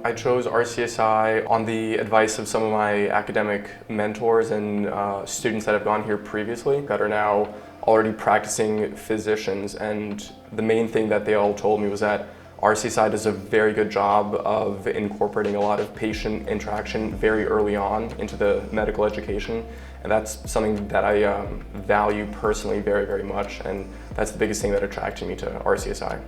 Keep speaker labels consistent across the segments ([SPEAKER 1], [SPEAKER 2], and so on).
[SPEAKER 1] I chose RCSI on the advice of some of my academic mentors and students that have gone here previously that are now already practicing physicians, and the main thing that they all told me was that RCSI does a very good job of incorporating a lot of patient interaction very early on into the medical education, and that's something that I value personally very, very much, and that's the biggest thing that attracted me to RCSI.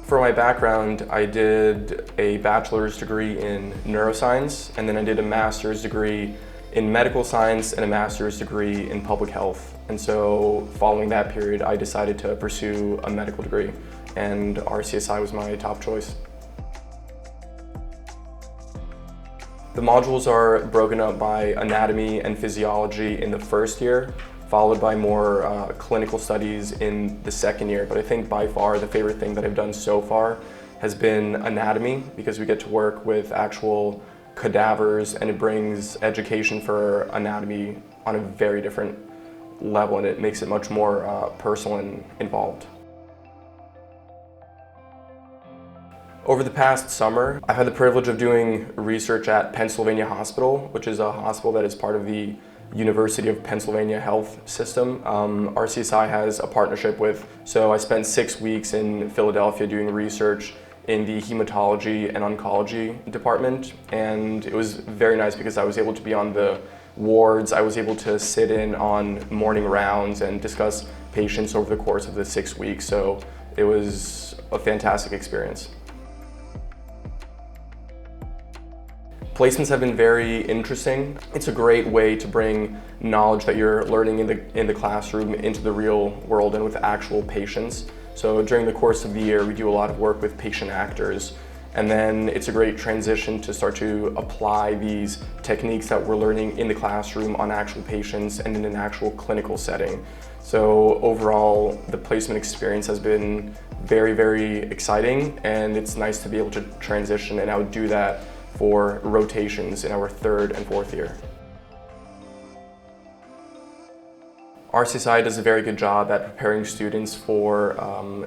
[SPEAKER 1] For my background, I did a bachelor's degree in neuroscience, and then I did a master's degree in medical science and a master's degree in public health. And so following that period, I decided to pursue a medical degree, and RCSI was my top choice. The modules are broken up by anatomy and physiology in the first year, followed by more clinical studies in the second year. But I think by far the favorite thing that I've done so far has been anatomy, because we get to work with actual cadavers and it brings education for anatomy on a very different level, and it makes it much more personal and involved. Over the past summer, I've had the privilege of doing research at Pennsylvania Hospital, which is a hospital that is part of the University of Pennsylvania Health System. RCSI has a partnership with, so I spent 6 weeks in Philadelphia doing research in the hematology and oncology department, and it was very nice because I was able to be on the wards. I was able to sit in on morning rounds and discuss patients over the course of the 6 weeks, so it was a fantastic experience. Placements have been very interesting. It's a great way to bring knowledge that you're learning in the classroom into the real world and with actual patients. So during the course of the year, we do a lot of work with patient actors, and then it's a great transition to start to apply these techniques that we're learning in the classroom on actual patients and in an actual clinical setting. So overall, the placement experience has been very, very exciting, and it's nice to be able to transition, and I would do that for rotations in our third and fourth year. RCSI does a very good job at preparing students for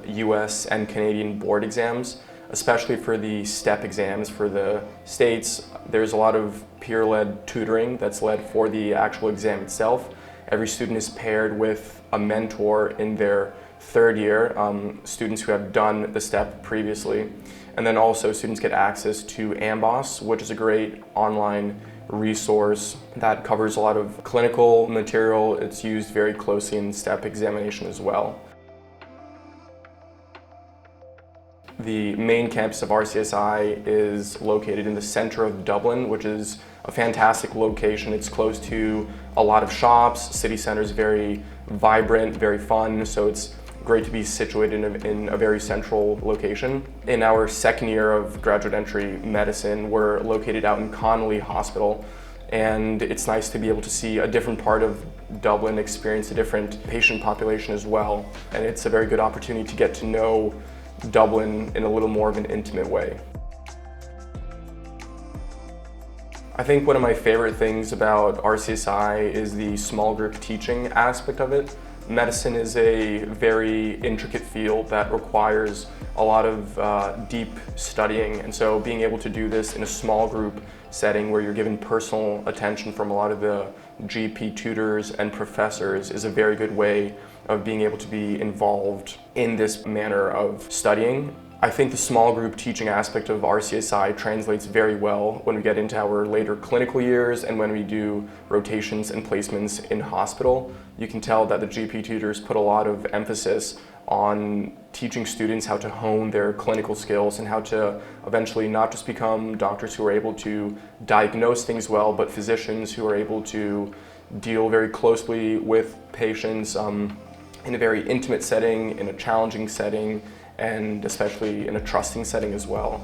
[SPEAKER 1] US and Canadian board exams, especially for the STEP exams for the states. There's a lot of peer-led tutoring that's led for the actual exam itself. Every student is paired with a mentor in their third year, students who have done the STEP previously. And then also students get access to AMBOSS, which is a great online resource that covers a lot of clinical material. It's used very closely in STEP examination as well. The main campus of RCSI is located in the center of Dublin, which is a fantastic location. It's close to a lot of shops. City center is very vibrant, very fun, so it's great to be situated in a very central location. In our second year of graduate entry medicine, we're located out in Connolly Hospital, and it's nice to be able to see a different part of Dublin, experience a different patient population as well, and it's a very good opportunity to get to know Dublin in a little more of an intimate way. I think one of my favorite things about RCSI is the small group teaching aspect of it. Medicine is a very intricate field that requires a lot of deep studying, and so being able to do this in a small group setting where you're given personal attention from a lot of the GP tutors and professors is a very good way of being able to be involved in this manner of studying. I think the small group teaching aspect of RCSI translates very well when we get into our later clinical years and when we do rotations and placements in hospital. You can tell that the GP tutors put a lot of emphasis on teaching students how to hone their clinical skills and how to eventually not just become doctors who are able to diagnose things well, but physicians who are able to deal very closely with patients in a very intimate setting, in a challenging setting, and especially in a trusting setting as well.